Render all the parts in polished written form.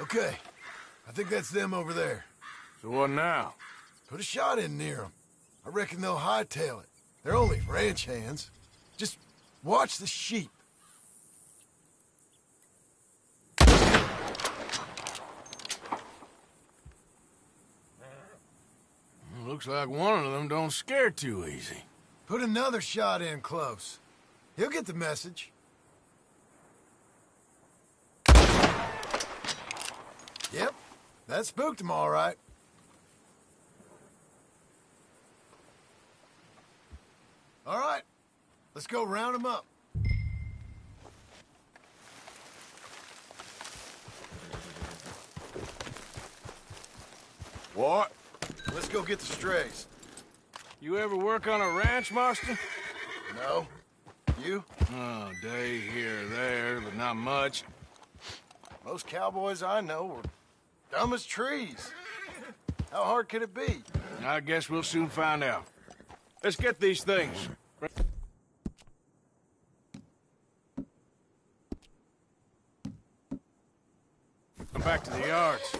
Okay, I think that's them over there. So what now? Put a shot in near them. I reckon they'll hightail it. They're only ranch hands. Just watch the sheep. Looks like one of them don't scare too easy. Put another shot in close. He'll get the message. Yep, that spooked him all right. All right, let's go round him up. What? Let's go get the strays. You ever work on a ranch, Marston? No? You? Oh, day here or there, but not much. Most cowboys I know were dumb as trees. How hard could it be? I guess we'll soon find out. Let's get these things. Come back to the yards.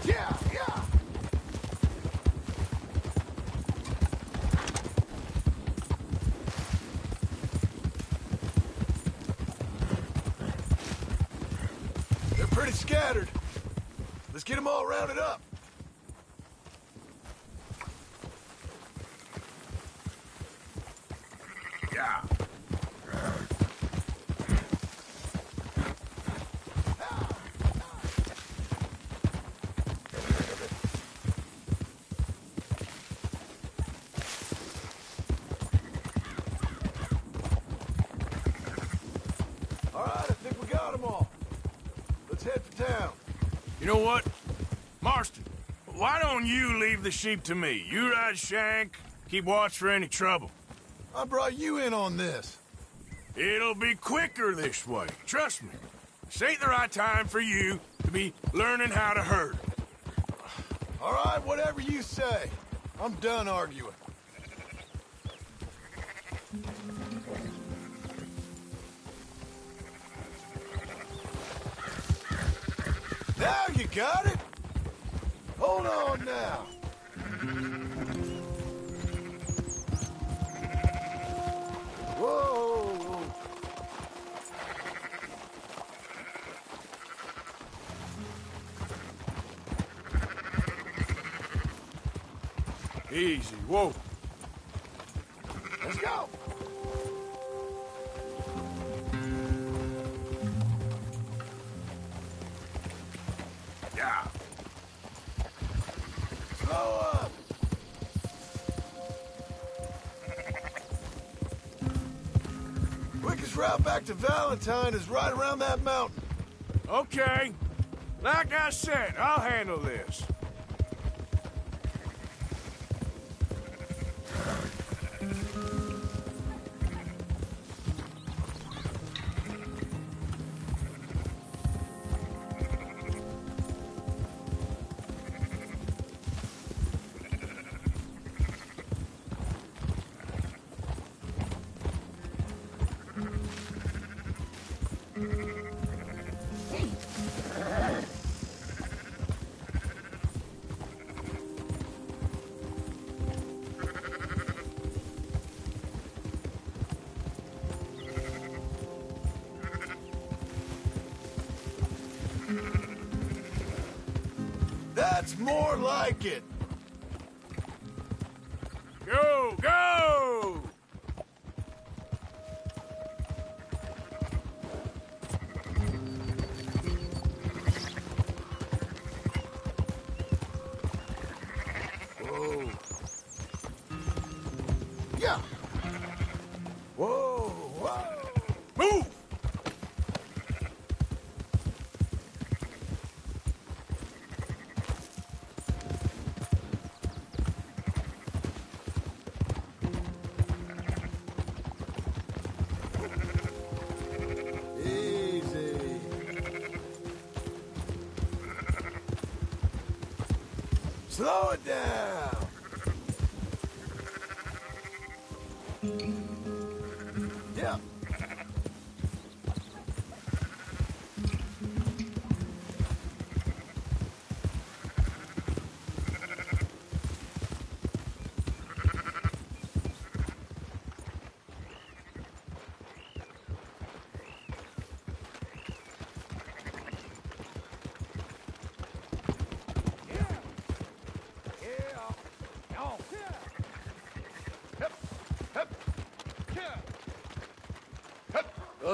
Yeah, yeah! They're pretty scattered. Let's get them all rounded up. Yeah. All right, I think we got them all. Let's head to town. You know what? Marston, why don't you leave the sheep to me? You ride Shank, keep watch for any trouble. I brought you in on this. It'll be quicker this way, trust me. This ain't the right time for you to be learning how to herd. All right, whatever you say. I'm done arguing. Now you got it? Hold on now. Whoa. Easy, whoa. Let's go. Yeah. Slow up. Quickest route back to Valentine is right around that mountain. Okay. Like I said, I'll handle this. That's more like it. Go, go! Whoa. Yeah. Whoa, whoa. Move! Easy. Slow it down. Yeah.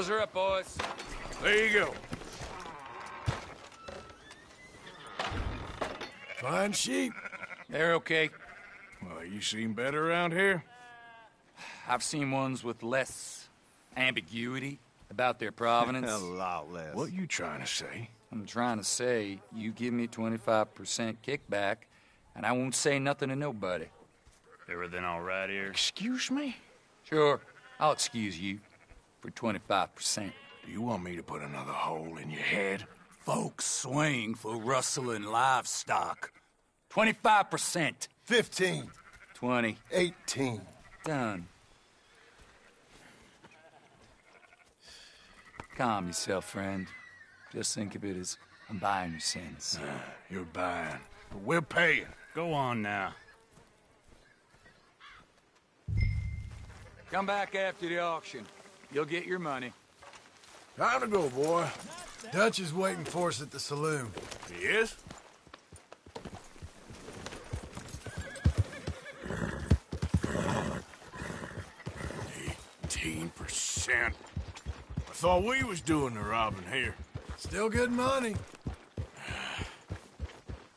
Those are up, boys. There you go. Fine sheep. They're okay. Well, you seen better around here? I've seen ones with less ambiguity about their provenance. A lot less. What you trying to say? I'm trying to say, you give me 25% kickback, and I won't say nothing to nobody. Everything all right here? Excuse me? Sure, I'll excuse you for 25%. Do you want me to put another hole in your head? Folks swing for rustling livestock. 25%. 15. 20. 18. Done. Calm yourself, friend. Just think of it as I'm buying your sins. You're buying, but we're paying. Go on now. Come back after the auction. You'll get your money. Time to go, boy. Dutch is waiting for us at the saloon. He is? %. I thought we was doing the robbing here. Still good money.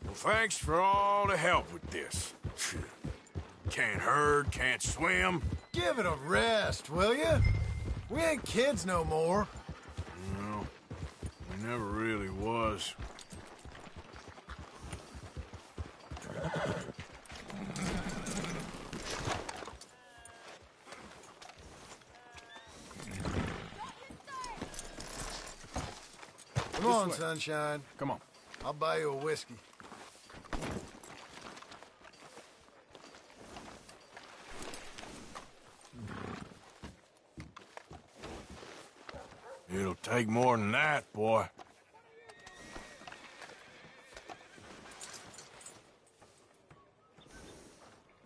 Well, thanks for all the help with this. Can't herd, can't swim. Give it a rest, will you? We ain't kids no more. No, we never really was. Come on, sunshine. Come on. I'll buy you a whiskey. It'll take more than that, boy.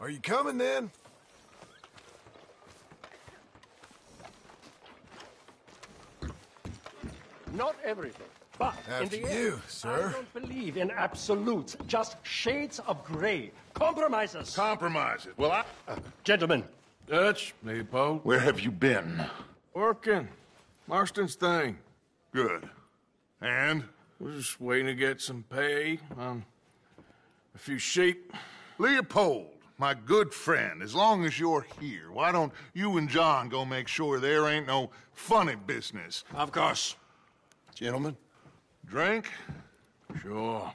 Are you coming then? Not everything, but in After the end, you, sir. I don't believe in absolutes, just shades of gray. Compromises. Compromises. Well, Gentlemen, Dutch, Leopold. where have you been? Working. Marston's thing. Good. And? We're just waiting to get some pay on a few sheep. Leopold, my good friend, as long as you're here, why don't you and John go make sure there ain't no funny business? Of course. Gentlemen. Drink? Sure.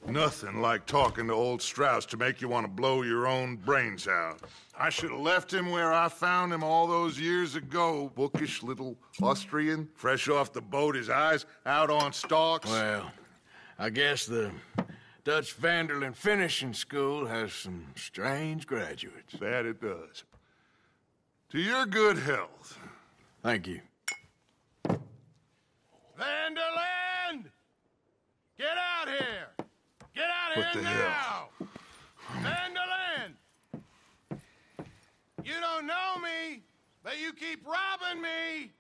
Nothing like talking to old Strauss to make you want to blow your own brains out. I should have left him where I found him all those years ago. Bookish little Austrian, fresh off the boat, his eyes out on stalks. Well, I guess the Dutch Vanderlyn Finishing School has some strange graduates. That it does. To your good health. Thank you. Vanderlyn! Get out here! Get out What here the now! Vanderlyn! You don't know me, but you keep robbing me!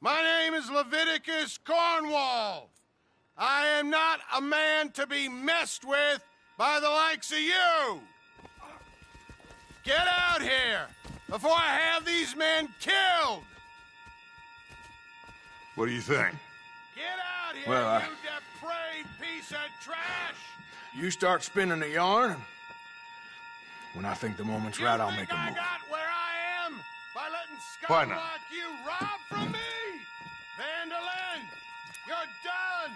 My name is Leviticus Cornwall. I am not a man to be messed with by the likes of you! Get out here before I have these men killed! What do you think? Get out here, Well, you depraved piece of trash! You start spinning the yarn. When I think the moment's right, I'll make a move. I got where I am by letting Why scum not? like you rob from me? Vanderlyn, you're done!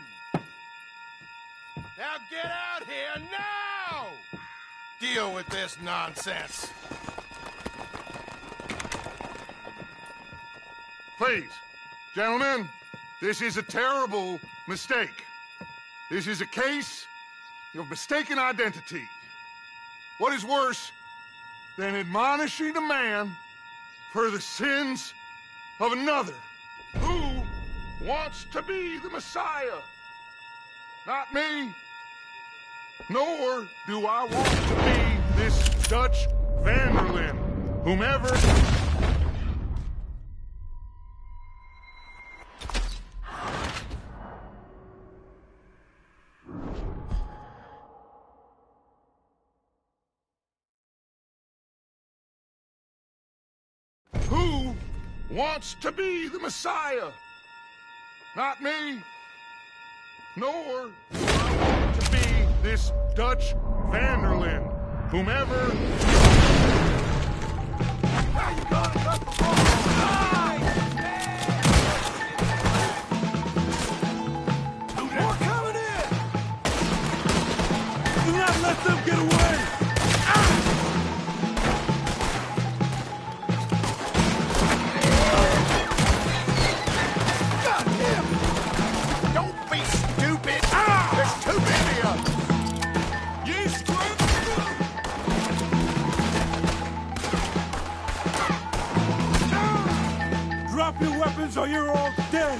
Now get out here now! Deal with this nonsense. Please, gentlemen, this is a terrible mistake. This is a case of mistaken identity. What is worse, than admonishing a man for the sins of another who wants to be the Messiah. Not me. Nor do I want to be this Dutch Vanderlyn, whomever... Who wants to be the Messiah? Not me. Nor do I want to be this Dutch Vanderlyn, whomever... Now you gotta cut the ball! More coming in! Do not let them get away! Drop your weapons or you're all dead!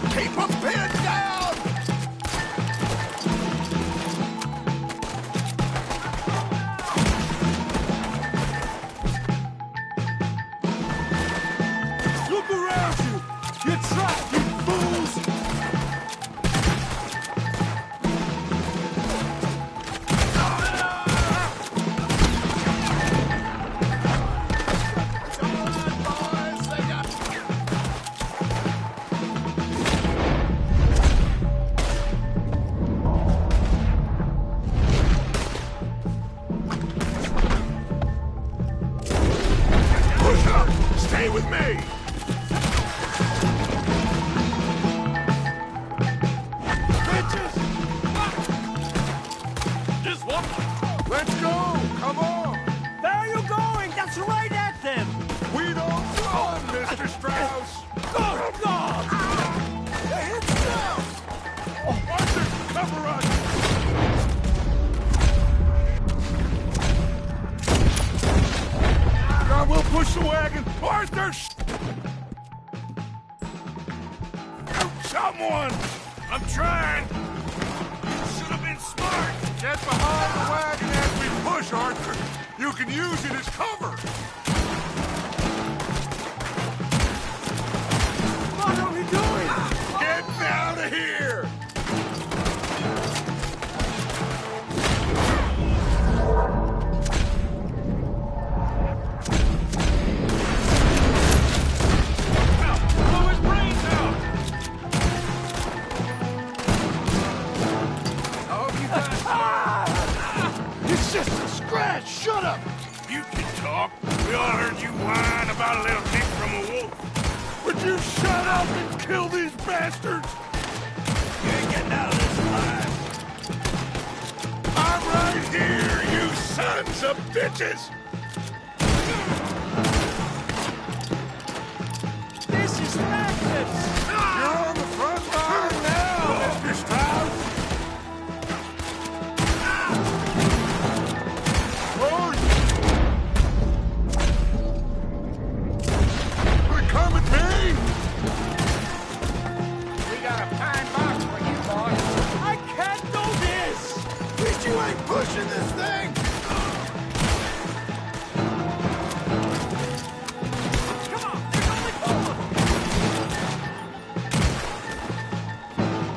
Keep them pinned down! Look around you! You're trapped, you fools! Stay with me! Bitches! Just one. Let's go! Come on! Where are you going? That's right at them! We don't run, Mr. Strauss! Oh, God! They hit Strauss! Arthur, cover us! God, we'll push the wagon! Arthur! Someone! I'm trying. Should have been smart. Get behind the wagon as we push, Arthur! You can use it as cover! What are we doing? Get out of here! Blow his brains out. It's just a scratch! Shut up! You can talk. We all heard you whine about a little dick from a wolf. Would you shut up and kill these bastards? You ain't getting out of this alive. I'm right here, you sons of bitches! This is madness! You're on the front line now, Mr. Strauss! They're coming, me! We got a pine box for you, boys. I can't do this! At least you ain't pushing this thing! Come on, there's only four!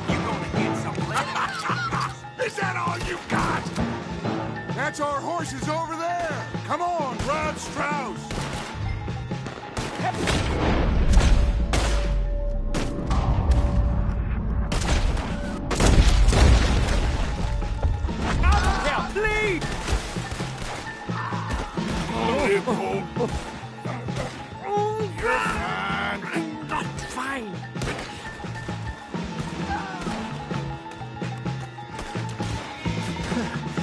You gonna get some Is that all you got? That's our horses over there! Come on, Rod Strauss! Now, lead! You're fine. I'm not fine.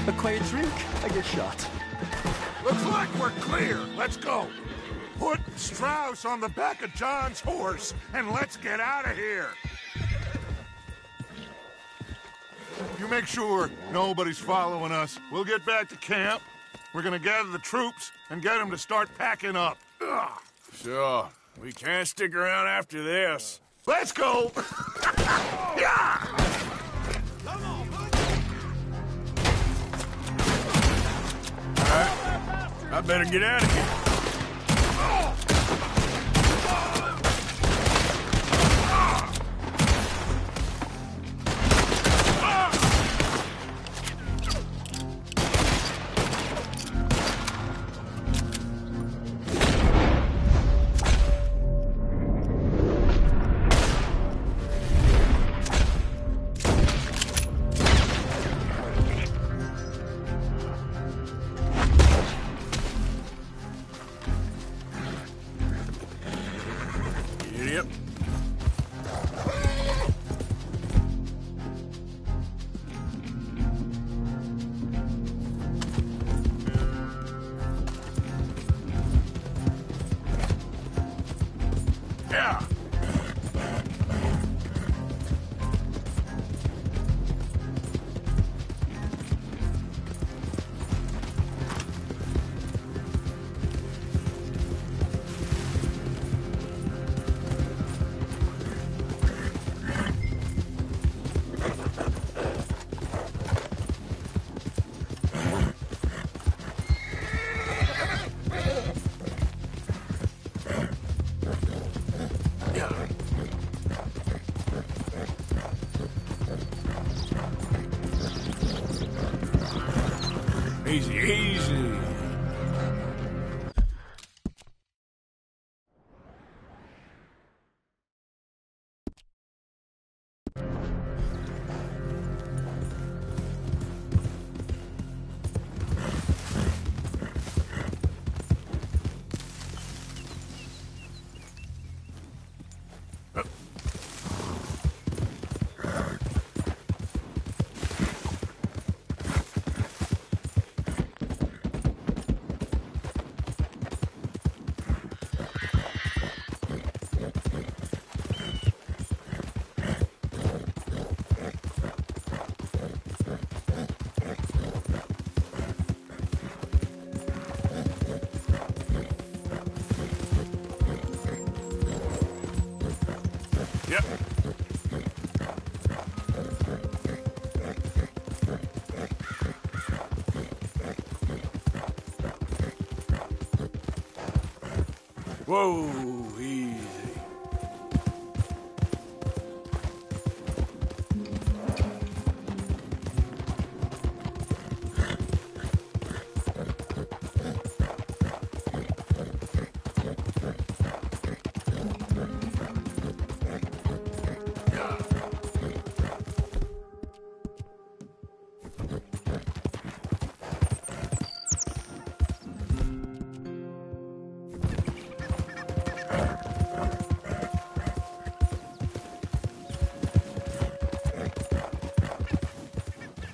A quiet drink, I get shot. Looks like we're clear. Let's go. Put Strauss on the back of John's horse, and let's get out of here. You make sure nobody's following us. We'll get back to camp. We're gonna gather the troops and get them to start packing up. Ugh. Sure. We can't stick around after this. Let's go! Yeah! All right. I better get out of here. Yep. Yeah. Easy, easy. Yep. Whoa, easy.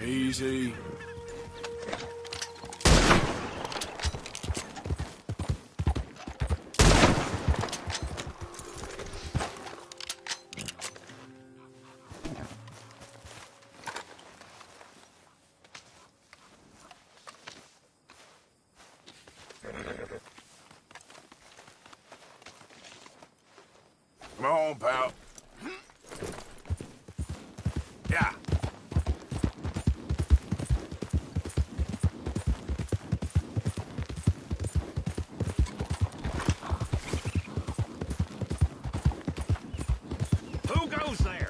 Easy. Come on, pal. Yeah. Who goes there?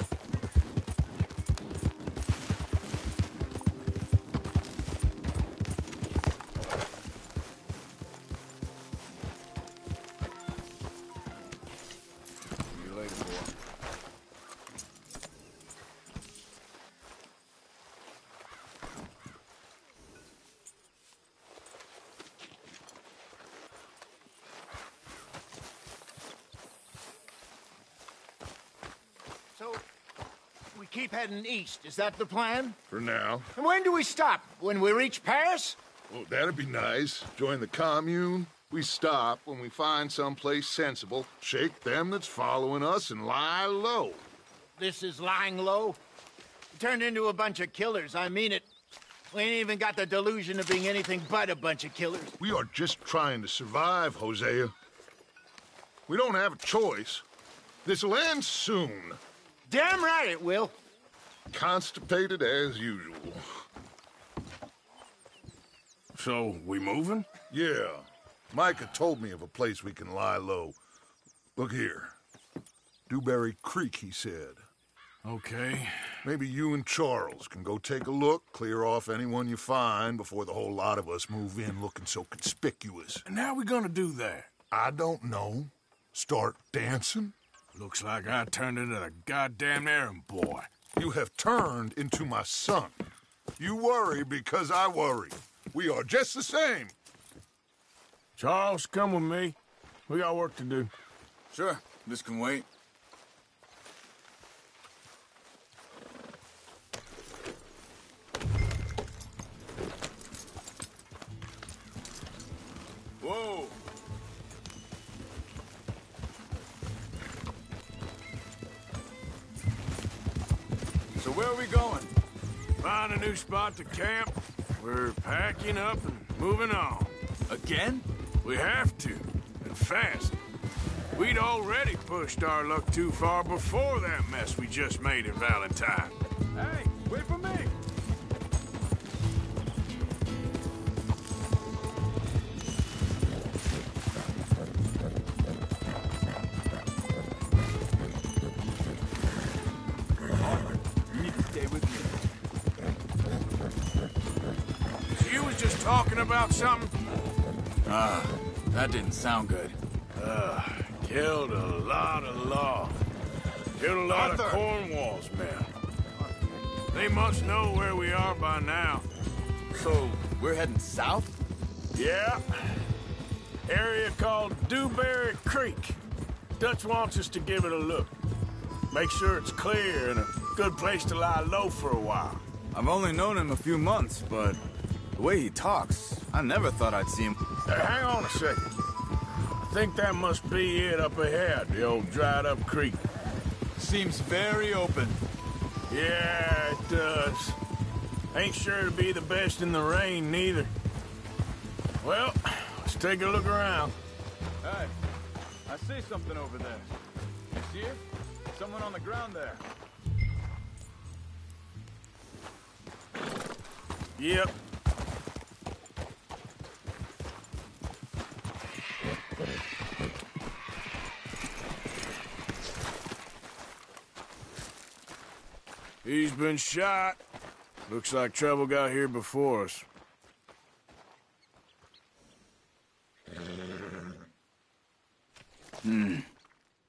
You late for? So, we keep heading east. Is that the plan? For now. And when do we stop? When we reach Paris? Oh, that'd be nice. Join the commune. We stop when we find someplace sensible, shake them that's following us, and lie low. This is lying low? We turned into a bunch of killers, I mean it. We ain't even got the delusion of being anything but a bunch of killers. We are just trying to survive, Hosea. We don't have a choice. This'll end soon. Damn right it will. Constipated as usual. So, we moving? Yeah. Micah told me of a place we can lie low. Look here. Dewberry Creek, he said. Okay. Maybe you and Charles can go take a look, clear off anyone you find before the whole lot of us move in looking so conspicuous. And how we gonna do that? I don't know. Start dancing? Looks like I turned into a goddamn errand boy. You have turned into my son. You worry because I worry. We are just the same. Charles, come with me. We got work to do. Sure, this can wait. Whoa! So where are we going? Find a new spot to camp. We're packing up and moving on. Again? We have to, and fast. We'd already pushed our luck too far before that mess we just made in Valentine. Hey, wait for me! You need to stay with me. You was just talking about something? That didn't sound good. Killed a lot of law. Killed a lot of Cornwall's men. They must know where we are by now. So, we're heading south? Yeah. Area called Dewberry Creek. Dutch wants us to give it a look. Make sure it's clear and a good place to lie low for a while. I've only known him a few months, but the way he talks, I never thought I'd see him. Hang on a second. I think that must be it up ahead, the old dried-up creek. Seems very open. Yeah, it does. Ain't sure to be the best in the rain, neither. Well, let's take a look around. Hey, I see something over there. You see it? Someone on the ground there. Yep. He's been shot. Looks like trouble got here before us.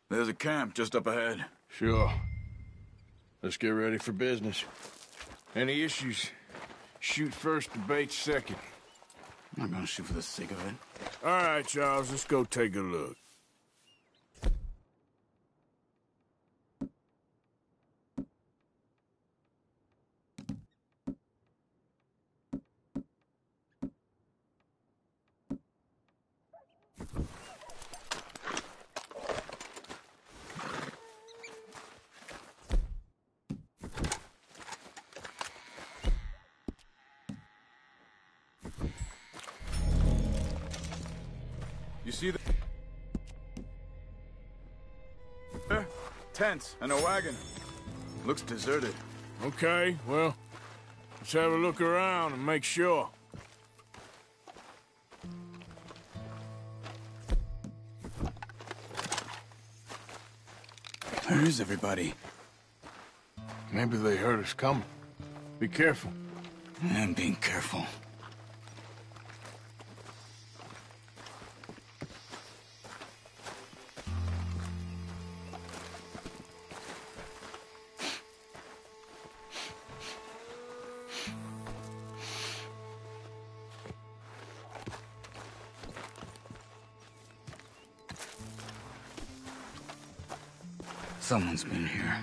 There's a camp just up ahead. Sure. Let's get ready for business. Any issues? Shoot first, debate second. I'm not gonna shoot for the sake of it. All right, Charles, let's go take a look. You see the... Tents and a wagon. Looks deserted. Okay, well, let's have a look around and make sure. Where is everybody? Maybe they heard us coming. Be careful. I'm being careful. Someone's been here.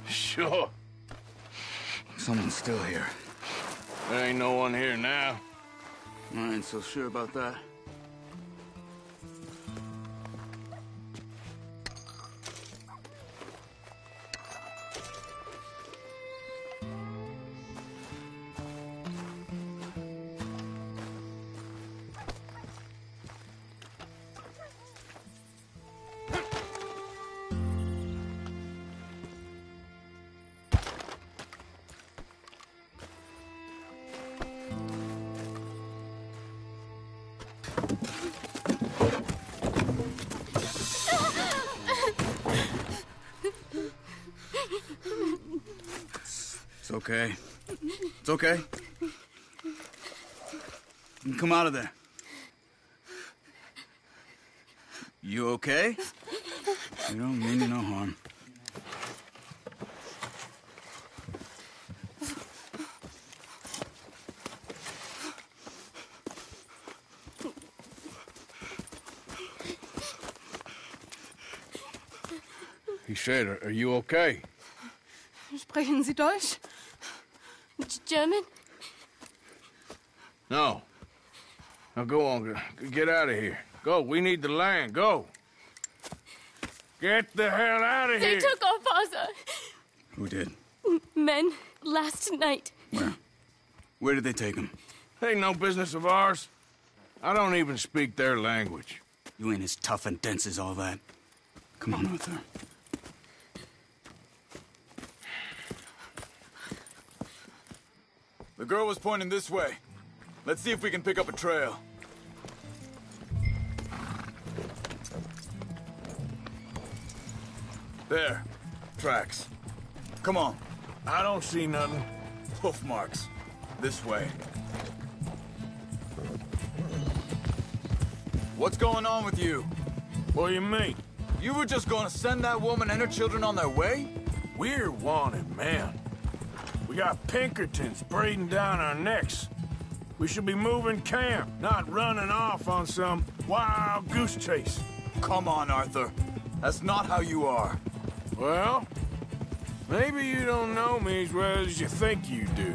Sure. Someone's still here. There ain't no one here now. I ain't so sure about that. okay. It's okay. Come out of there. You okay? You don't mean you no harm. He said, are you okay? Sprechen Sie Deutsch? German? No. Now go on, get out of here. Go, we need the land, go. Get the hell out of here! They took our father. Who did? Men, last night. Where? Where did they take him? Ain't no business of ours. I don't even speak their language. You ain't as tough and dense as all that. Come on, Arthur. The girl was pointing this way. Let's see if we can pick up a trail. There. Tracks. Come on. I don't see nothing. Hoof marks. This way. What's going on with you? What do you mean? You were just gonna send that woman and her children on their way? We're wanted, man. We got Pinkertons breathing down our necks. We should be moving camp, not running off on some wild goose chase. Come on, Arthur. That's not how you are. Well, maybe you don't know me as well as you think you do.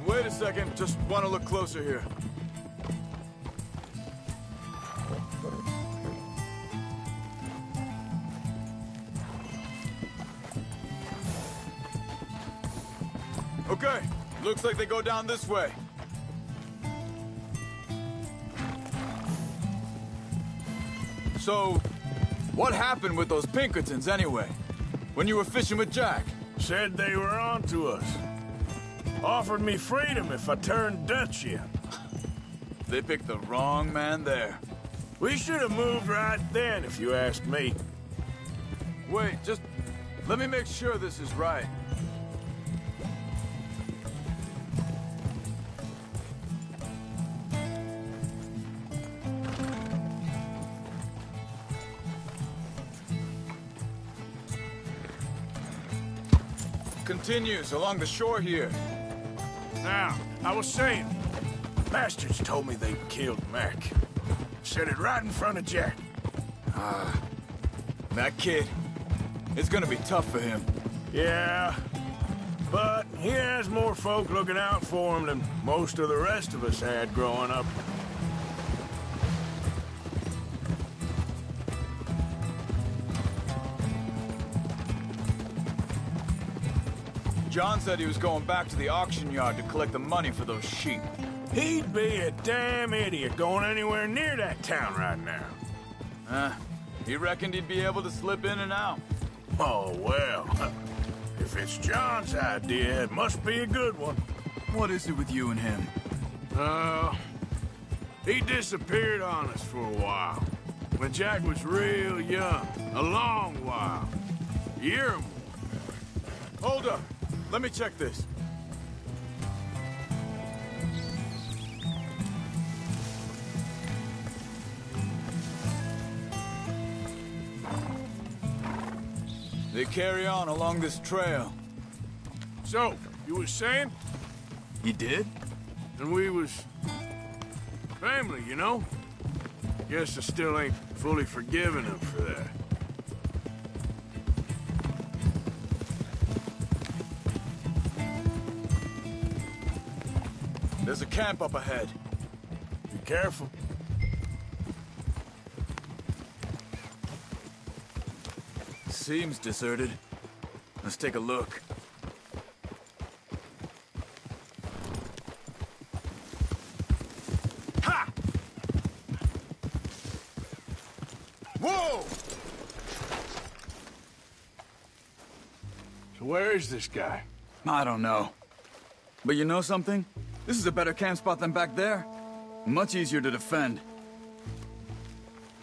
Wait a second. Just want to look closer here. Okay, looks like they go down this way. So, what happened with those Pinkertons anyway? When you were fishing with Jack? Said they were on to us. Offered me freedom if I turned Dutch in. They picked the wrong man there. We should have moved right then, if you ask me. Wait, just let me make sure this is right. Continues along the shore here. Now, I was saying, bastards told me they killed Mac. Said it right in front of Jack. That kid, it's gonna be tough for him. Yeah, but he has more folk looking out for him than most of the rest of us had growing up. John said he was going back to the auction yard to collect the money for those sheep. He'd be a damn idiot going anywhere near that town right now. He reckoned he'd be able to slip in and out. Oh, well. If it's John's idea, it must be a good one. What is it with you and him? He disappeared on us for a while. When Jack was real young. A long while. A year or more. Hold up. Let me check this. They carry on along this trail. So, you was saying? He did? And we was... family, you know? Guess I still ain't fully forgiven him for that. There's a camp up ahead. Be careful. Seems deserted. Let's take a look. Ha! Whoa! So where is this guy? I don't know. But you know something? This is a better camp spot than back there. Much easier to defend.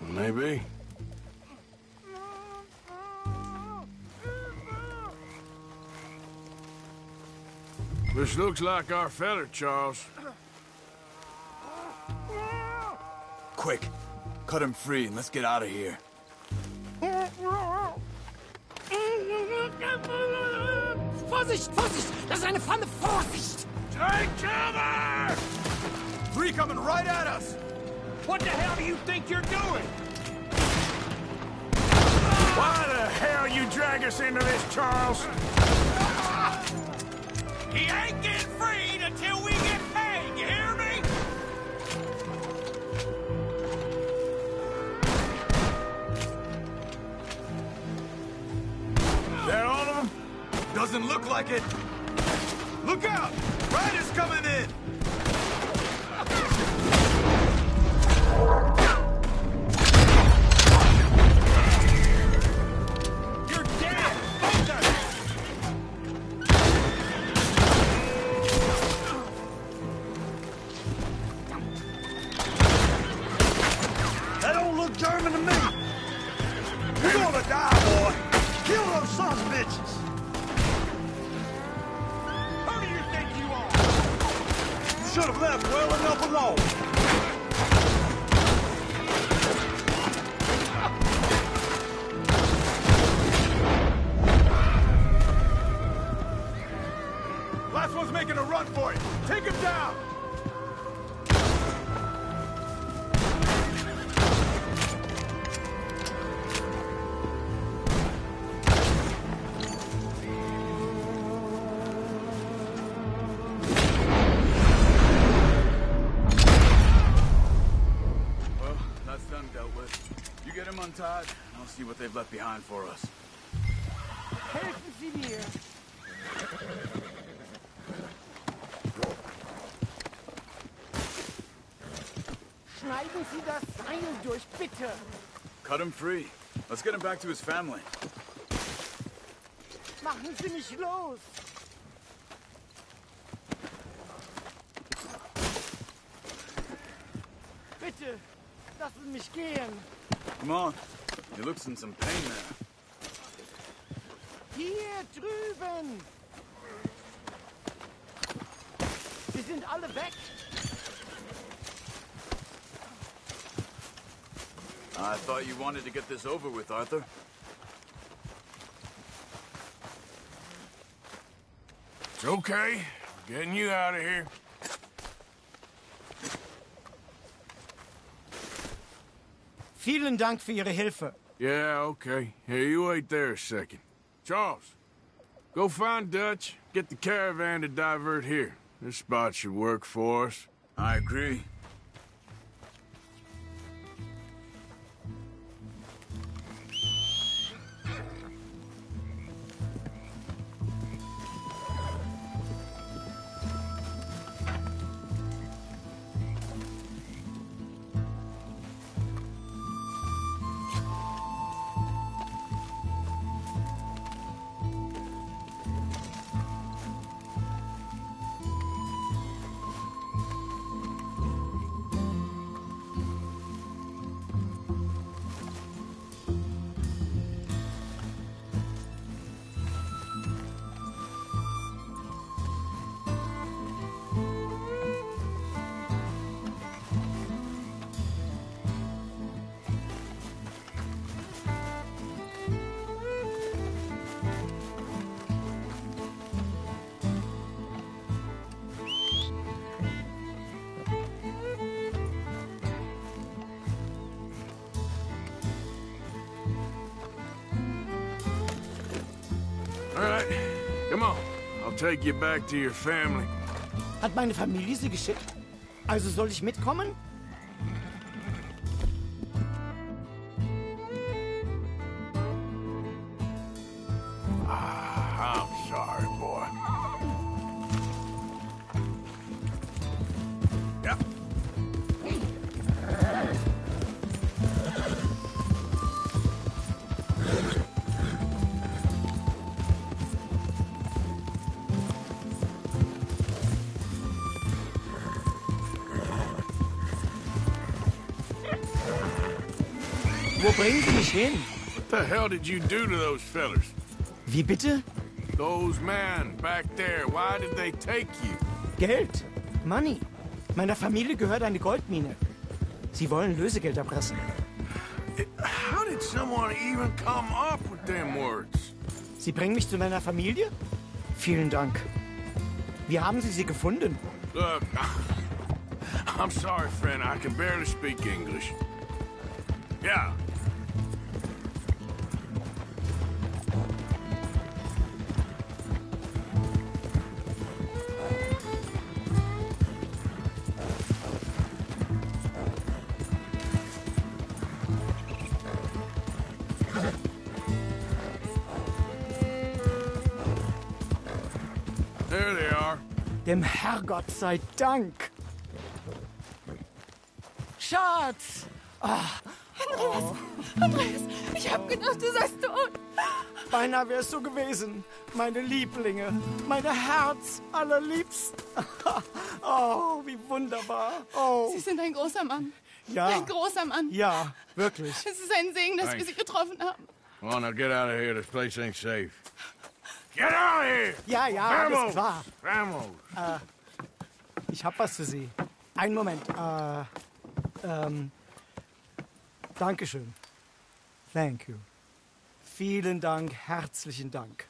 Maybe. This looks like our feller, Charles. Quick, cut him free and let's get out of here. Vorsicht, Vorsicht! Das ist eine Pfanne! Vorsicht! Take cover! Three coming right at us! What the hell do you think you're doing? Why the hell you drag us into this, Charles? He ain't getting freed until we get paid, you hear me? That all of them? Doesn't look like it. Look out! Riders coming in! You're dead! Both of you! That don't look German to me! You're gonna die, boy! Kill those sons of bitches! Who do you think you are? You should have left well enough alone! Last one's making a run for it. Take him down! Well, that's done dealt with. You get him untied, and I'll see what they've left behind for us. Helfen Sie mir! Schneiden Sie das Seil durch, bitte! Cut him free. Let's get him back to his family. Machen Sie mich los! Bitte, lassen mich gehen! Come on. He looks in some pain there. Hier drüben! Sie sind alle weg! I thought you wanted to get this over with, Arthur. It's okay. We're getting you out of here. Vielen Dank für Ihre Hilfe. Yeah, okay. Here, you wait there a second. Charles, go find Dutch. Get the caravan to divert here. This spot should work for us. I agree. All right, come on. I'll take you back to your family. Hat meine Familie Sie geschickt? Also soll ich mitkommen? I'm sorry, boy. Yep. Wo bringen Sie mich hin? What the hell did you do to those fellers? Wie bitte? Those men back there, why did they take you? Geld. Money. Meiner Familie gehört eine Goldmine. Sie wollen Lösegeld erpressen. How did someone even come up with them words? Sie bringen mich zu meiner Familie? Vielen Dank. Wie haben Sie sie gefunden? Look, I'm sorry, friend. I can barely speak English. Yeah. There they are. Dem Herrgott sei Dank. Schatz! Andreas, ich hab gedacht, du seist tot. Beinahe wär's so gewesen. Meine Lieblinge, meine Herz allerliebsten. Oh, wie wunderbar. Oh. Sie sind ein großer Mann. Ja. Ein großer Mann. Ja, wirklich. Es ist ein Segen, dass wir Sie getroffen haben. Come on, now get out of here. This place ain't safe. Get out of here! Ja, ja, alles klar. Vamos! Ich hab was für Sie. Einen Moment. Dankeschön. Thank you. Vielen Dank, herzlichen Dank.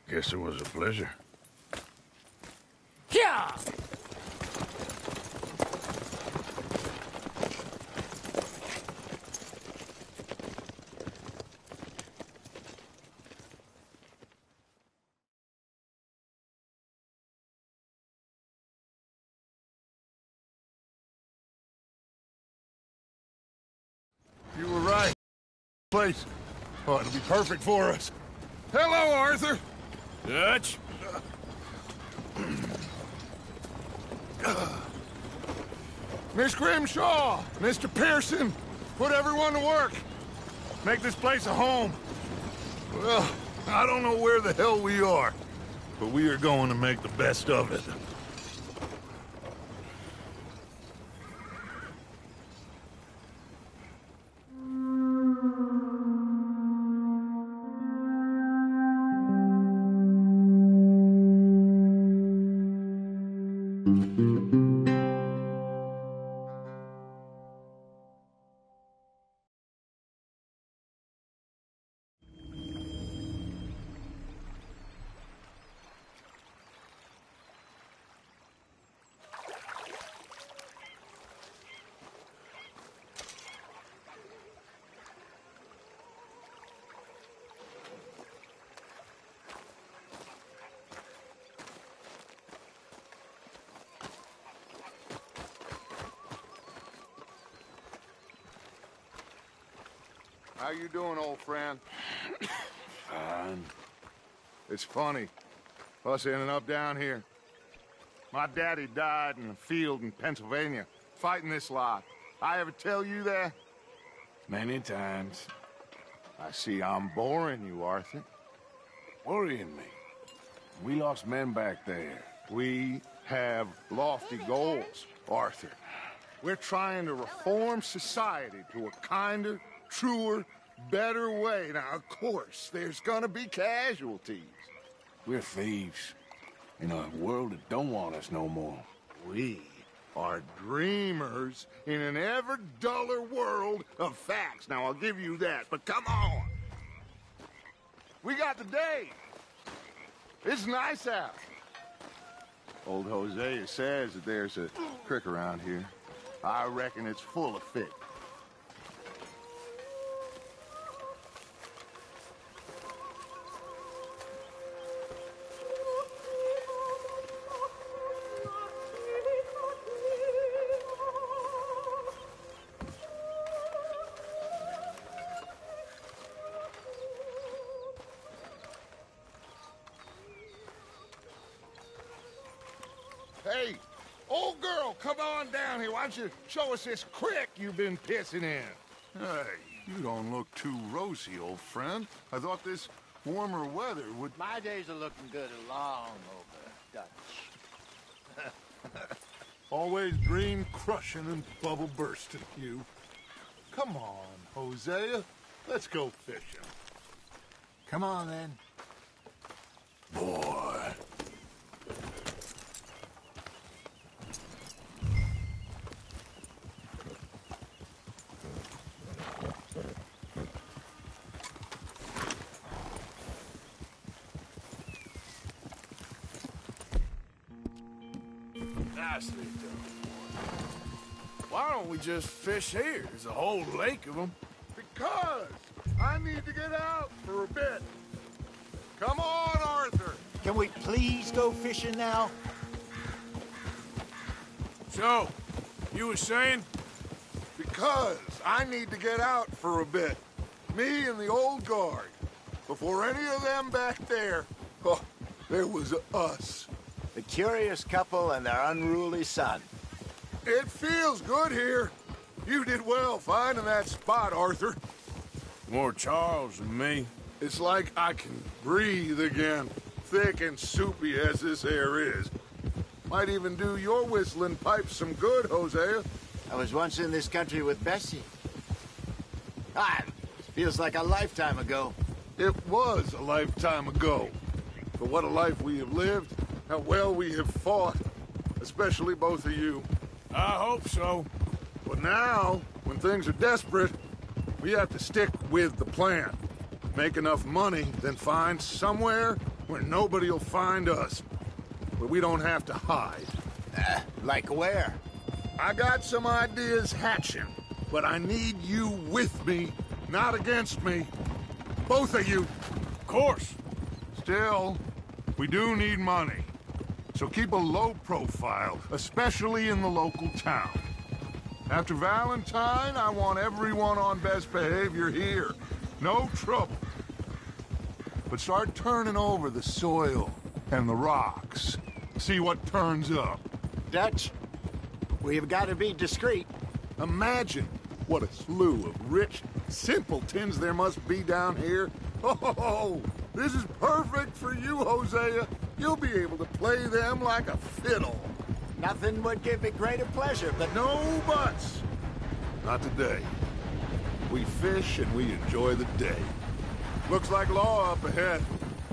Guess it was a pleasure. Ja! You were right. Place. Oh, it'll be perfect for us. Hello, Arthur. Dutch? Miss Grimshaw, Mr. Pearson, put everyone to work. Make this place a home. Well, I don't know where the hell we are, but we are going to make the best of it. How you doing, old friend? Fine. It's funny, us ending up down here. My daddy died in a field in Pennsylvania, fighting this lot. I ever tell you that? Many times. I see I'm boring you, Arthur. Worrying me. We lost men back there. We have lofty goals, Arthur. We're trying to reform society to a kinder, truer, better way. Now, of course, there's gonna be casualties. We're thieves. In a world that don't want us no more. We are dreamers in an ever duller world of facts. Now, I'll give you that, but come on. We got the day. It's nice out. Old Hosea says that there's a creek around here. I reckon it's full of fish. Hey, old girl, come on down here. Why don't you show us this creek you've been pissing in? Hey, you don't look too rosy, old friend. I thought this warmer weather would... My days are looking good along over, Dutch. Always dream crushing and bubble bursting, you. Come on, Hosea. Let's go fishing. Come on, then. Boy. Nicely done. Why don't we just fish here? There's a whole lake of them. Because I need to get out for a bit. Come on, Arthur. Can we please go fishing now? So, you were saying? Because I need to get out for a bit. Me and the old guard. Before any of them back there, oh, there was us. The curious couple and their unruly son. It feels good here. You did well finding that spot, Arthur. More Charles than me. It's like I can breathe again, thick and soupy as this air is. Might even do your whistling pipes some good, Hosea. I was once in this country with Bessie. Feels like a lifetime ago. It was a lifetime ago. For what a life we have lived, how well we have fought, especially both of you. I hope so. But now, when things are desperate, we have to stick with the plan. Make enough money, then find somewhere where nobody will find us. Where we don't have to hide. Like where? I got some ideas hatching, but I need you with me, not against me. Both of you. Of course. Still, we do need money. So keep a low profile, especially in the local town. After Valentine, I want everyone on best behavior here. No trouble. But start turning over the soil and the rocks. See what turns up. Dutch, we've got to be discreet. Imagine what a slew of rich simpletons there must be down here. Oh, this is perfect for you, Hosea. You'll be able to play them like a fiddle. Nothing would give me greater pleasure, but... No buts. Not today. We fish and we enjoy the day. Looks like law up ahead.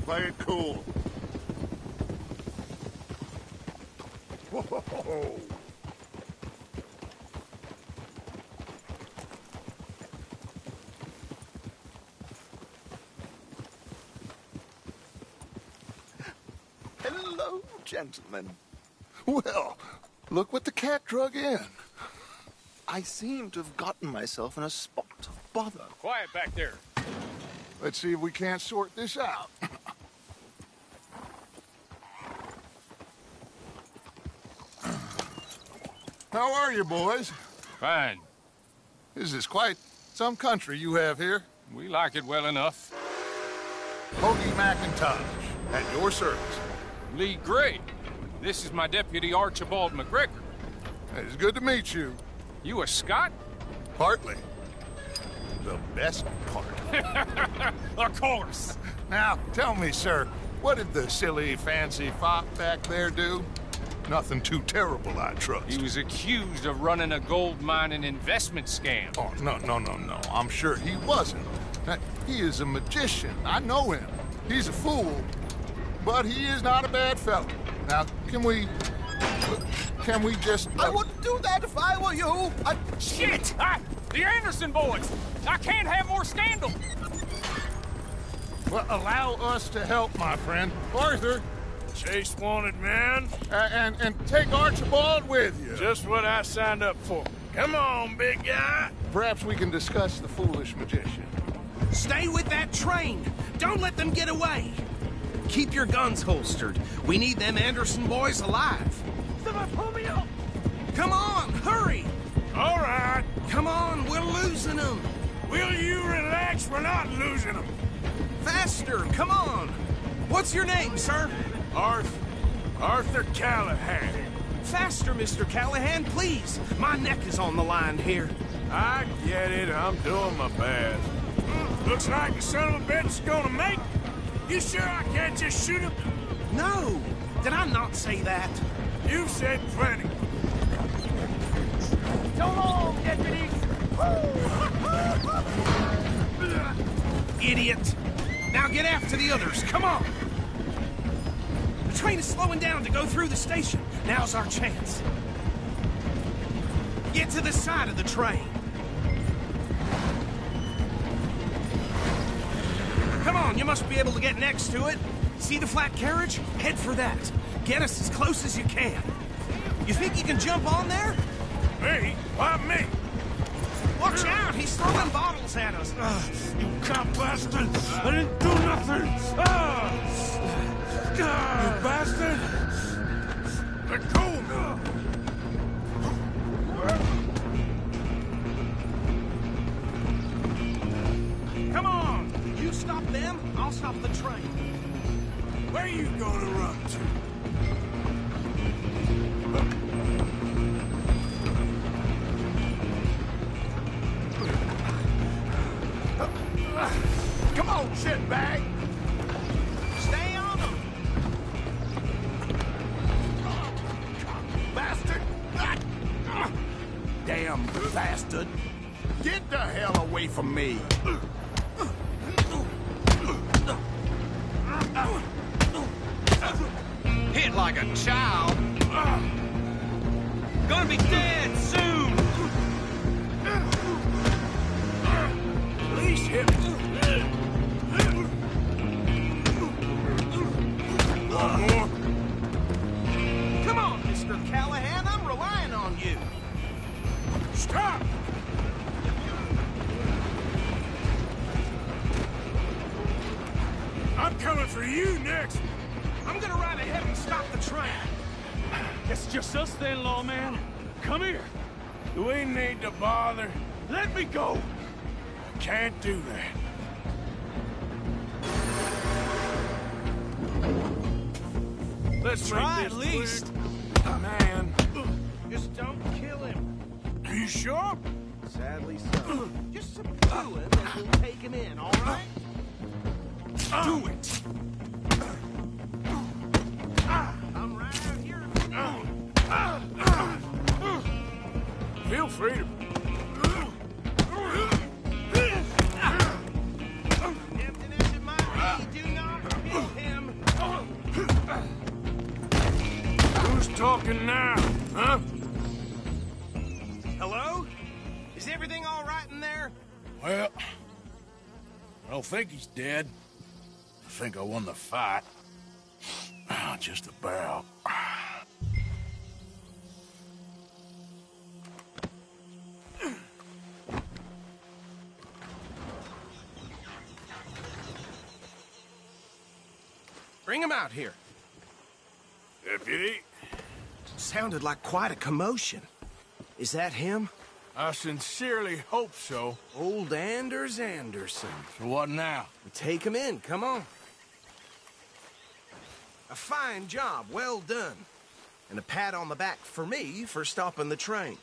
Play it cool. Whoa. Hello, gentlemen. Well, look what the cat drug in. I seem to have gotten myself in a spot of bother. Quiet back there. Let's see if we can't sort this out. How are you, boys? Fine. This is quite some country you have here. We like it well enough. Hoagie McIntosh, at your service. Lee Gray. This is my deputy, Archibald McGregor. It's good to meet you. You a Scot? Partly. The best part. Of course. Now, tell me, sir, what did the silly, fancy fop back there do? Nothing too terrible, I trust. He was accused of running a gold mining investment scam. Oh, no. I'm sure he wasn't. He is a magician. I know him. He's a fool, but he is not a bad fellow. Now, can we just... I wouldn't do that if I were you. Shit! The Anderson boys! I can't have more scandal! Well, allow us to help, my friend. Arthur! Chase wanted man. And take Archibald with you. Just what I signed up for. Come on, big guy. Perhaps we can discuss the foolish magician. Stay with that train. Don't let them get away. Keep your guns holstered. We need them Anderson boys alive. Someone pull me up. Come on, hurry. All right. Come on, we're losing them. Will you relax? We're not losing them. Faster, come on. What's your name, sir? Arthur Callahan. Faster, Mr. Callahan, please. My neck is on the line here. I get it. I'm doing my best. Looks like the son of a bitch is gonna make it. You sure I can't just shoot him? No. Did I not say that? You said plenty. So long, deputies. Idiot. Now get after the others, come on! The train is slowing down to go through the station. Now's our chance. Get to the side of the train. Come on, you must be able to get next to it. See the flat carriage? Head for that. Get us as close as you can. You think you can jump on there? Me? Why me? Watch out! He's throwing bottles at us. You cop bastard! I didn't do nothing! You bastard! Let go of me! Come on! You stop them, I'll stop the train. Where you gonna run to? Come on, shitbag! Stay on them! Bastard! Damn bastard! Get the hell away from me! Hit like a child. Gonna be dead soon. At least hit me. One more. Come on, Mr. Callahan, I'm relying on you. Stop! I'm coming for you next. I'm gonna ride ahead and stop the train. Guess it's just us then, lawman. Come here. Do we need to bother? Let me go. I can't do that. Let's Try make at this least. clear. Man. Just don't kill him. Are you sure? Sadly so. Just subdue him and we'll take him in, all right? Do it. I'm right out here. Feel free to. Tempting as it might be, do not kill him. Who's talking now, huh? Hello? Is everything all right in there? Well, I don't think he's dead. I think I won the fight. Just about. Bring him out here. Deputy? Sounded like quite a commotion. Is that him? I sincerely hope so. Old Anders Anderson. So what now? We take him in, come on. A fine job, well done. And a pat on the back for me for stopping the train.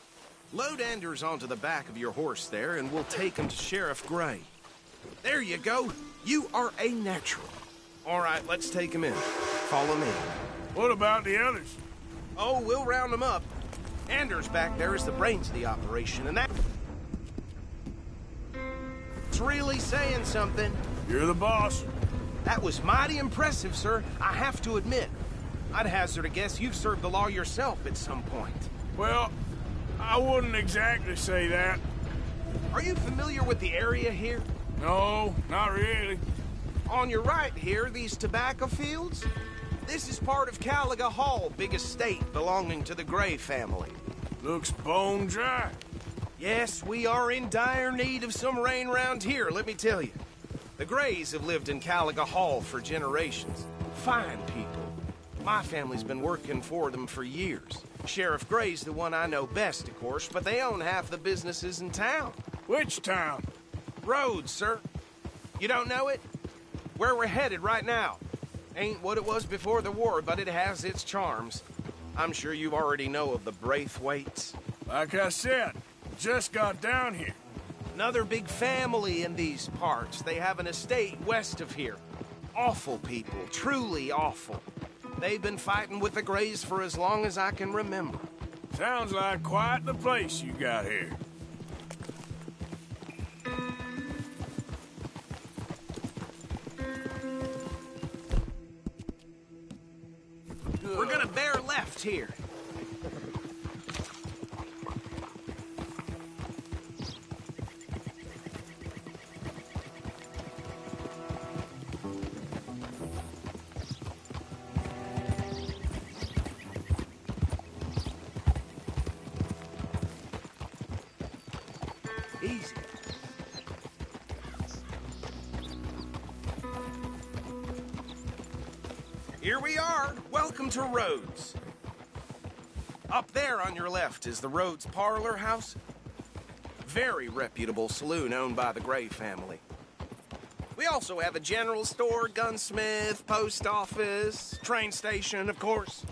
Load Anders onto the back of your horse there, and we'll take him to Sheriff Gray. There you go. You are a natural. All right, let's take him in. Follow me. What about the others? Oh, we'll round them up. Anders back there is the brains of the operation, and that's really saying something. You're the boss. That was mighty impressive, sir. I have to admit. I'd hazard a guess you've served the law yourself at some point. Well, I wouldn't exactly say that. Are you familiar with the area here? No, not really. On your right here, these tobacco fields? This is part of Caliga Hall, big estate belonging to the Gray family. Looks bone dry. Yes, we are in dire need of some rain round here, let me tell you. The Grays have lived in Caliga Hall for generations. Fine people. My family's been working for them for years. Sheriff Gray's the one I know best, of course, but they own half the businesses in town. Which town? Rhodes, sir. You don't know it? Where we're headed right now. Ain't what it was before the war, but it has its charms. I'm sure you already know of the Braithwaites. Like I said, just got down here. Another big family in these parts. They have an estate west of here. Awful people, truly awful. They've been fighting with the Grays for as long as I can remember. Sounds like quite the place you got here. left here. Easy. Here we are. Welcome to Rhodes. Up there on your left is the Rhodes Parlor House. Very reputable saloon owned by the Gray family. We also have a general store, gunsmith, post office, train station, of course.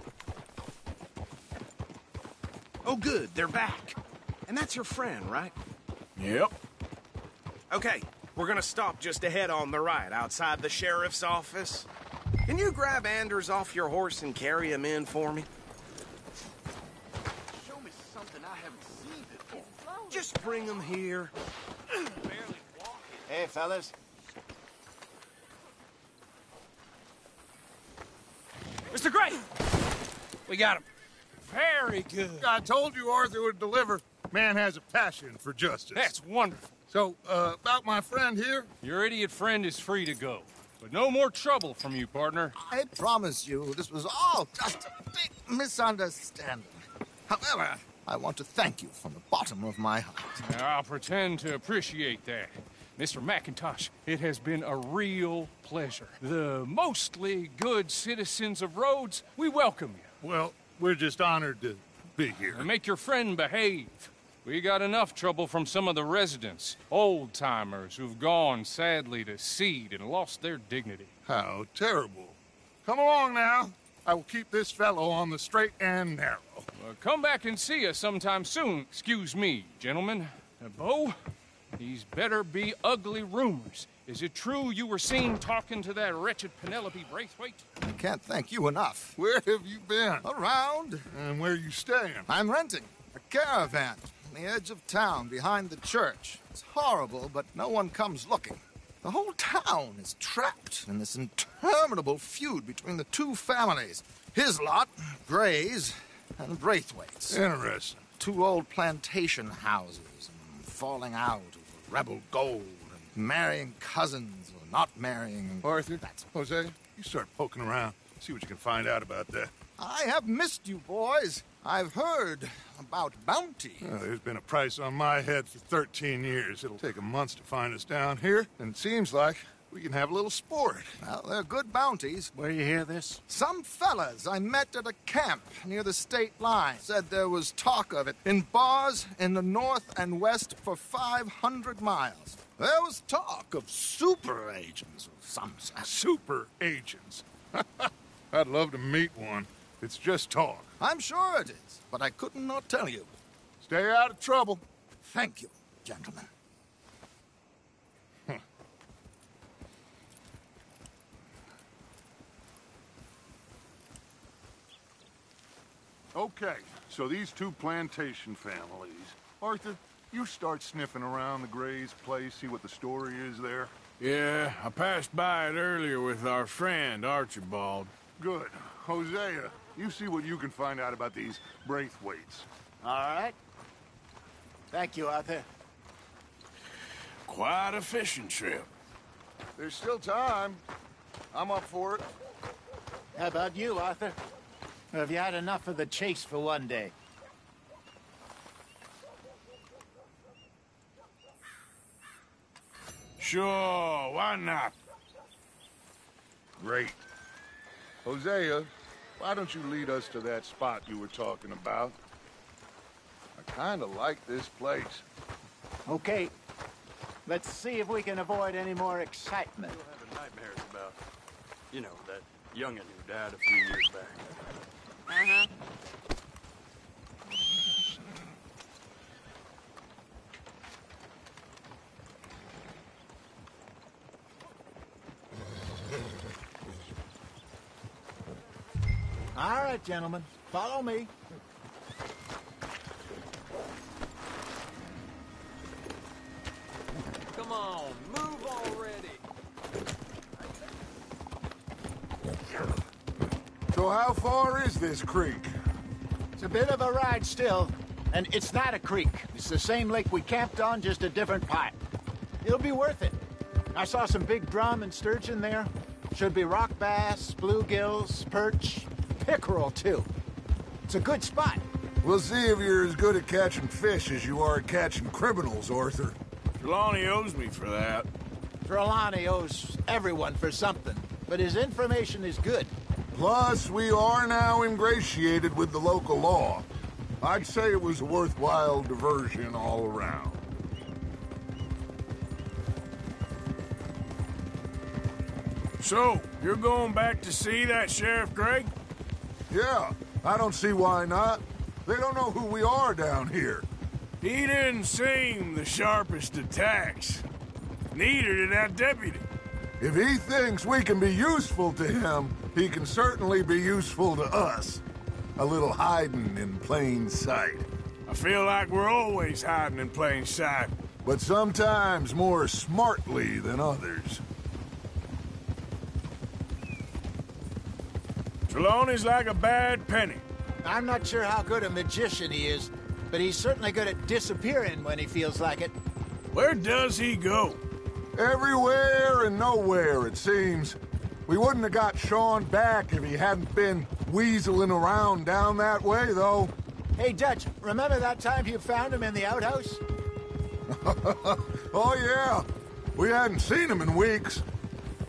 Oh, good. They're back. And that's your friend, right? Yep. Okay, we're gonna stop just ahead on the right, outside the sheriff's office. Can you grab Anders off your horse and carry him in for me? Show me something I haven't seen before. Just bring him here. Hey, fellas. Mr. Gray! We got him. Very good. I told you Arthur would deliver. Man has a passion for justice. That's wonderful. So, about my friend here? Your idiot friend is free to go. But no more trouble from you, partner. I promise you, this was all just a big misunderstanding. However, I want to thank you from the bottom of my heart. Now, I'll pretend to appreciate that. Mr. McIntosh, it has been a real pleasure. The mostly good citizens of Rhodes, we welcome you. Well, we're just honored to be here. And make your friend behave. We got enough trouble from some of the residents, old-timers who've gone, sadly, to seed and lost their dignity. How terrible. Come along now. I will keep this fellow on the straight and narrow. Come back and see us sometime soon. Excuse me, gentlemen. Bo, these better be ugly rumors. Is it true you were seen talking to that wretched Penelope Braithwaite? I can't thank you enough. Where have you been? Around. And where you staying? I'm renting a caravan on the edge of town behind the church. It's horrible, but no one comes looking. The whole town is trapped in this interminable feud between the two families. His lot, Gray's, and Braithwaite's. Interesting. Two old plantation houses, falling out over rebel gold, and marrying cousins or not marrying. Arthur, Jose, you start poking around. See what you can find out about that. I have missed you, boys. I've heard about bounty. There's been a price on my head for 13 years. It'll take 'em months to find us down here, and it seems like we can have a little sport. Well, they're good bounties. Where you hear this? Some fellas I met at a camp near the state line said there was talk of it in bars in the north and west for 500 miles. There was talk of super agents of some sort. Super agents? I'd love to meet one. It's just talk. I'm sure it is, but I couldn't not tell you. Stay out of trouble. Thank you, gentlemen. Okay, so these two plantation families. Arthur, you start sniffing around the Gray's place, see what the story is there. Yeah, I passed by it earlier with our friend, Archibald. Good. Hosea, you see what you can find out about these Braithwaites. All right. Thank you, Arthur. Quite a fishing trip. There's still time. I'm up for it. How about you, Arthur? Or have you had enough of the chase for one day? Sure, why not? Great. Hosea, why don't you lead us to that spot you were talking about? I kind of like this place. Okay. Let's see if we can avoid any more excitement. Still having nightmares about, you know, that youngin' who died a few years back. Uh-huh. All right, gentlemen. Follow me. Come on, move already. So how far is this creek? a bit of a ride still. And it's not a creek. It's the same lake we camped on, just a different part. It'll be worth it. I saw some big drum and sturgeon there. Should be rock bass, bluegills, perch, pickerel, too. It's a good spot. We'll see if you're as good at catching fish as you are at catching criminals, Arthur. Trelawney owes me for that. Trelawney owes everyone for something, but his information is good. Plus, we are now ingratiated with the local law. I'd say it was a worthwhile diversion all around. So, you're going back to see that Sheriff Gregg? Yeah, I don't see why not. They don't know who we are down here. He didn't seem the sharpest attacks. Neither did that deputy. If he thinks we can be useful to him, he can certainly be useful to us. A little hiding in plain sight. I feel like we're always hiding in plain sight. But sometimes more smartly than others. Trelawney's like a bad penny. I'm not sure how good a magician he is, but he's certainly good at disappearing when he feels like it. Where does he go? Everywhere and nowhere, it seems. We wouldn't have got Sean back if he hadn't been weaseling around down that way, though. Hey, Dutch, remember that time you found him in the outhouse? Oh, yeah. We hadn't seen him in weeks.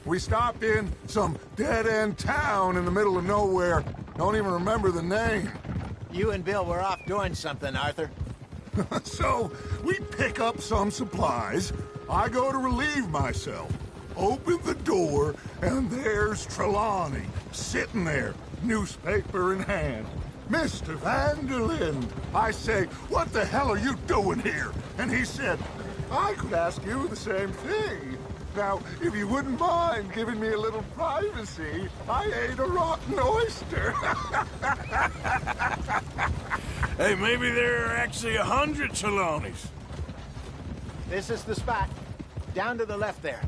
We stopped in some dead-end town in the middle of nowhere. Don't even remember the name. You and Bill were off doing something, Arthur. So, we pick up some supplies. I go to relieve myself. Open the door, and there's Trelawney, sitting there, newspaper in hand. Mr. Vanderlyn. I say, what the hell are you doing here? And he said, I could ask you the same thing. Now, if you wouldn't mind giving me a little privacy, I ate a rotten oyster. Hey, maybe there are actually 100 Trelawneys. This is the spot. Down to the left there.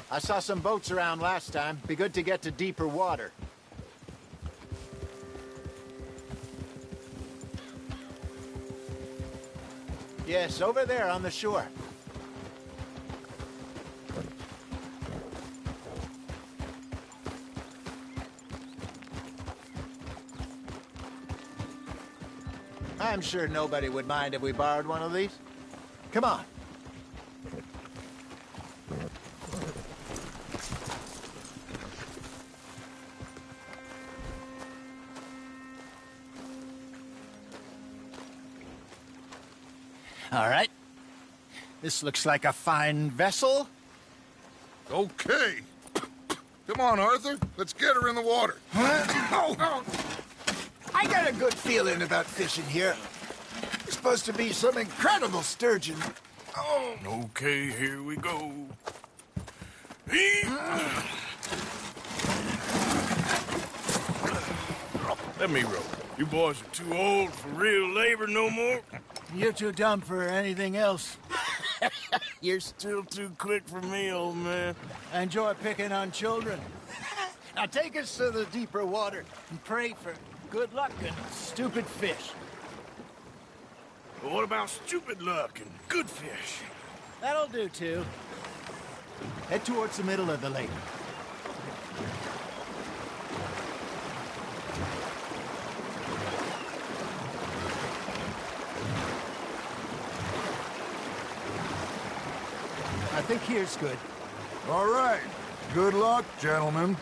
I saw some boats around last time. Be good to get to deeper water. Yes, over there on the shore. I'm sure nobody would mind if we borrowed one of these. Come on. All right. This looks like a fine vessel. Okay. Come on, Arthur. Let's get her in the water. Oh. I got a good feeling about fishing here. It's supposed to be some incredible sturgeon. Oh. Okay, here we go. Let me row. You boys are too old for real labor no more. You're too dumb for anything else. You're still too quick for me, old man. I enjoy picking on children. Now take us to the deeper water and pray for good luck and stupid fish. But what about stupid luck and good fish? That'll do, too. Head towards the middle of the lake. I think here's good. All right. Good luck, gentlemen.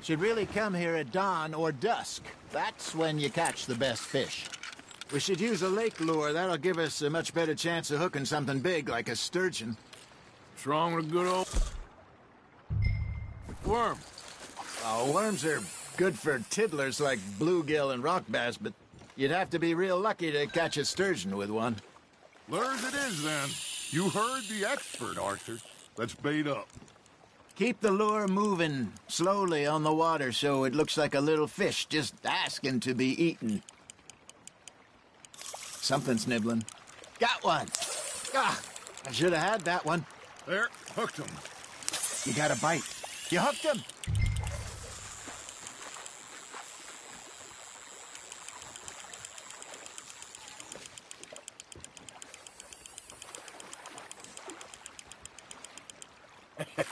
Should really come here at dawn or dusk. That's when you catch the best fish. We should use a lake lure. That'll give us a much better chance of hooking something big like a sturgeon. What's wrong with a good old worm? Oh, worms are good for tiddlers like bluegill and rock bass, but you'd have to be real lucky to catch a sturgeon with one. Lures it is, then. You heard the expert, Arthur. Let's bait up. Keep the lure moving slowly on the water so it looks like a little fish just asking to be eaten. Something's nibbling. Got one. Ah, I should have had that one. There, hooked him. You got a bite. You hooked him.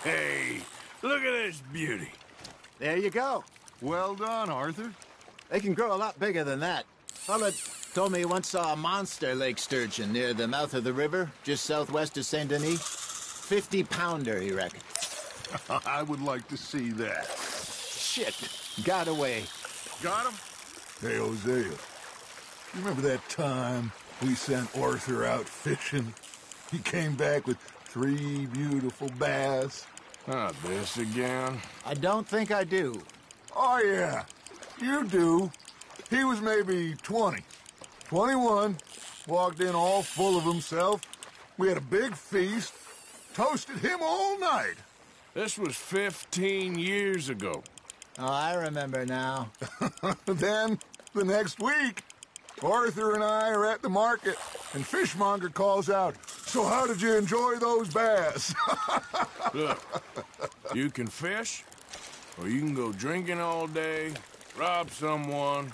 Hey, look at this beauty. There you go. Well done, Arthur. They can grow a lot bigger than that. Fella told me he once saw a monster lake sturgeon near the mouth of the river, just southwest of Saint Denis. 50-pounder, he reckoned. I would like to see that. Shit. Got away. Got him? Hey, Hosea. You remember that time we sent Arthur out fishing? He came back with 3 beautiful bass. Not this again. I don't think I do. Oh, yeah. You do. He was maybe 20. 21. Walked in all full of himself. We had a big feast. Toasted him all night. This was 15 years ago. Oh, I remember now. Then, the next week, Arthur and I are at the market, and Fishmonger calls out, "So how did you enjoy those bass?" Look, you can fish, or you can go drinking all day, rob someone,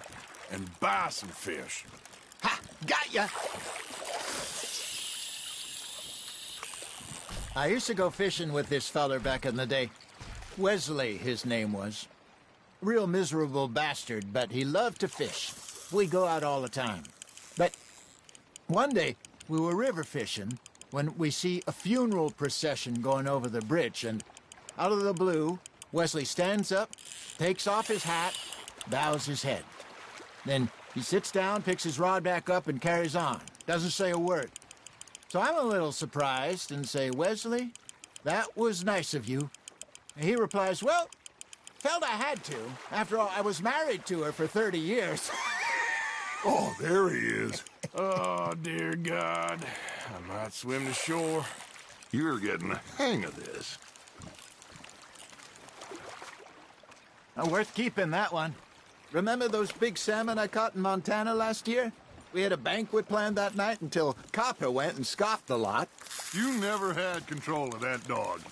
and buy some fish. Ha! Got ya! I used to go fishing with this feller back in the day. Wesley, his name was. Real miserable bastard, but he loved to fish. We go out all the time. But one day, we were river fishing when we see a funeral procession going over the bridge, and out of the blue, Wesley stands up, takes off his hat, bows his head. Then he sits down, picks his rod back up, and carries on. Doesn't say a word. So I'm a little surprised and say, "Wesley, that was nice of you." And he replies, "Well, felt I had to. After all, I was married to her for 30 years. Oh, there he is. Oh, dear God. I might swim to shore. You're getting the hang of this. Worth keeping, that one. Remember those big salmon I caught in Montana last year? We had a banquet planned that night until Copper went and scoffed a lot. You never had control of that dog.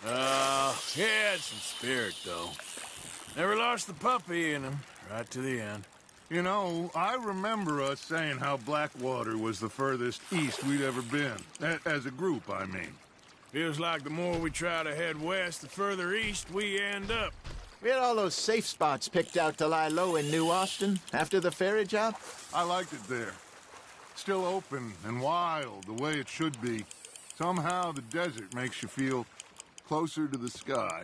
He had some spirit, though. Never lost the puppy in him, right to the end. You know, I remember us saying how Blackwater was the furthest east we'd ever been. As a group, I mean. Feels like the more we try to head west, the further east we end up. We had all those safe spots picked out to lie low in New Austin after the ferry job. I liked it there. Still open and wild, the way it should be. Somehow the desert makes you feel closer to the sky.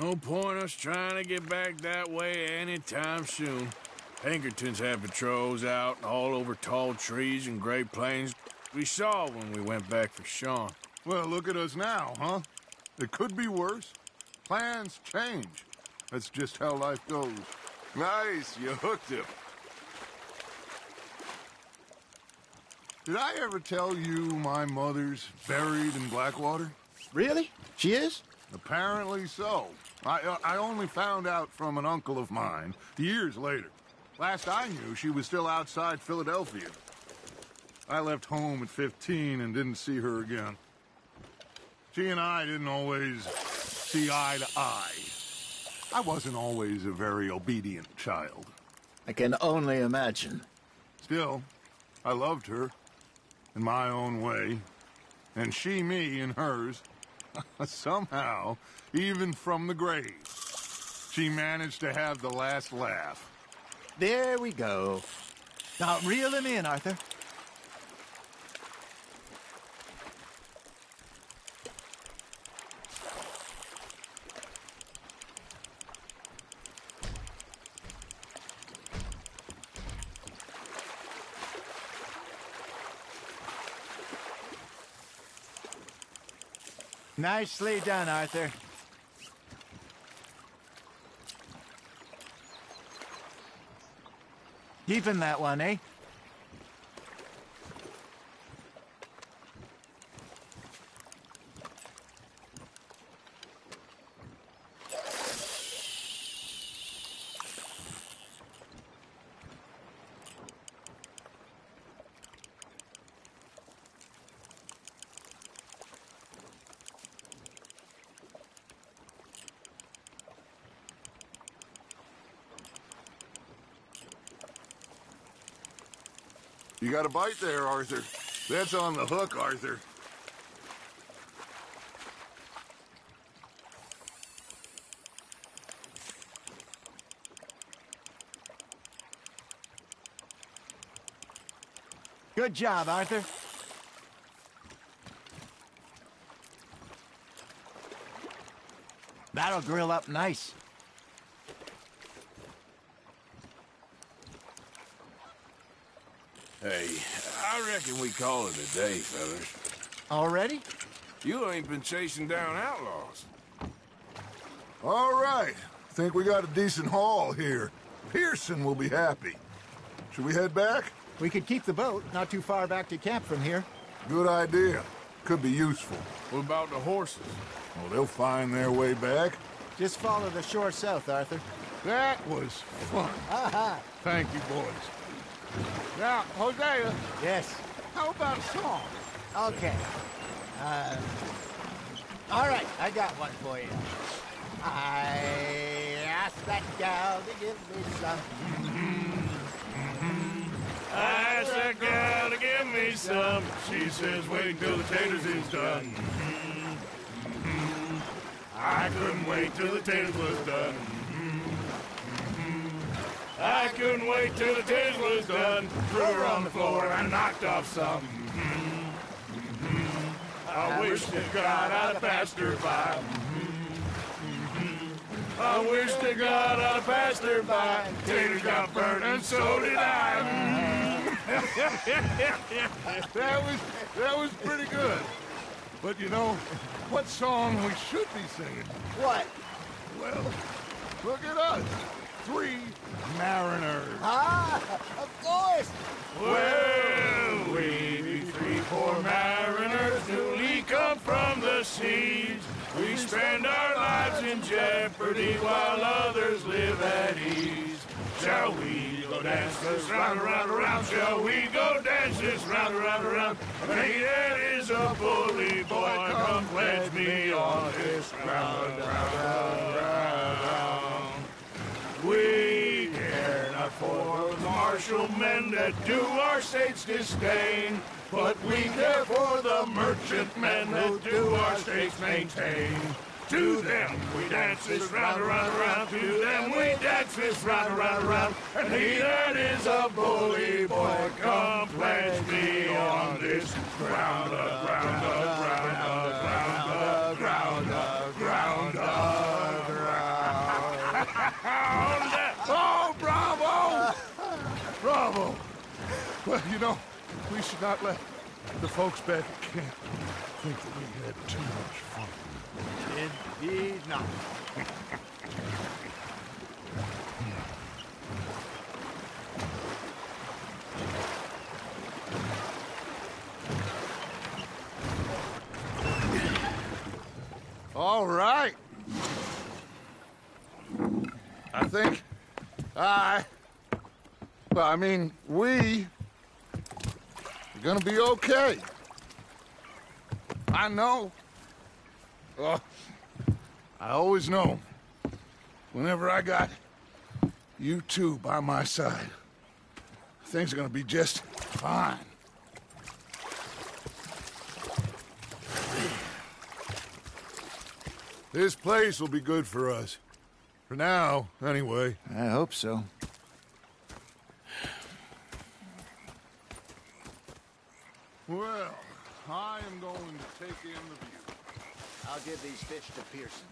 No point us trying to get back that way anytime soon. Pinkertons had patrols out all over tall trees and Great Plains we saw when we went back for Sean. Well, look at us now, huh? It could be worse. Plans change. That's just how life goes. Nice, you hooked him. Did I ever tell you my mother's buried in Blackwater? Really? She is? Apparently so. I only found out from an uncle of mine years later. Last I knew, she was still outside Philadelphia. I left home at 15 and didn't see her again. She and I didn't always see eye to eye. I wasn't always a very obedient child. I can only imagine. Still, I loved her in my own way, and she me in hers. Somehow, even from the grave, she managed to have the last laugh. There we go. Now, reel him in, Arthur. Nicely done, Arthur. Keeping that one, eh? You got a bite there, Arthur. That's on the hook, Arthur. Good job, Arthur. That'll grill up nice. Hey, I reckon we call it a day, fellas. Already? You ain't been chasing down outlaws. All right. Think we got a decent haul here. Pearson will be happy. Should we head back? We could keep the boat not too far back to camp from here. Good idea. Could be useful. What about the horses? Well, they'll find their way back. Just follow the shore south, Arthur. That was fun. Aha! Thank you, boys. Now, Hosea. Yes. How about a song? Okay. All right, I got one for you. I asked that gal to give me some. I asked that gal to give me some. She says, wait till the taters is done. I couldn't wait till the taters was done. I couldn't wait till the taters was done. Threw her on the floor and knocked off some. I wish to God I'd passed her by. I wish to God I'd passed her by. Taters got burned and so did I. That was pretty good. But you know, what song we should be singing? What? Well, look at us. 3 mariners. Ah, of course. Well, we be 3 poor mariners newly come from the seas. We spend our lives in jeopardy while others live at ease. Shall we go dance this round, around, around? Shall we go dance this round, around, around? Hey, that is a bully boy. Come pledge me on this round, round, round. We care not for the martial men that do our state's disdain, but we care for the merchant men that do our state's maintain. To them we dance this round, around, around. To them we dance this round, around, around. And he that is a bully boy, come pledge me on this ground, ground, ground, ground, ground, ground, ground. Oh, bravo! Bravo! Well, you know, we should not let the folks back at camp think that we had too much fun. Indeed not. All right. I think we are gonna be okay. I know. I always know. Whenever I got you two by my side, things are gonna be just fine. This place will be good for us. For now, anyway. I hope so. Well, I am going to take in the view. I'll give these fish to Pearson.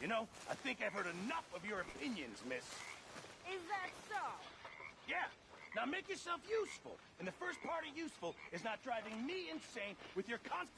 You know, I think I've heard enough of your opinions, miss. Is that so? Yeah. Now make yourself useful. And the first part of useful is not driving me insane with your constant...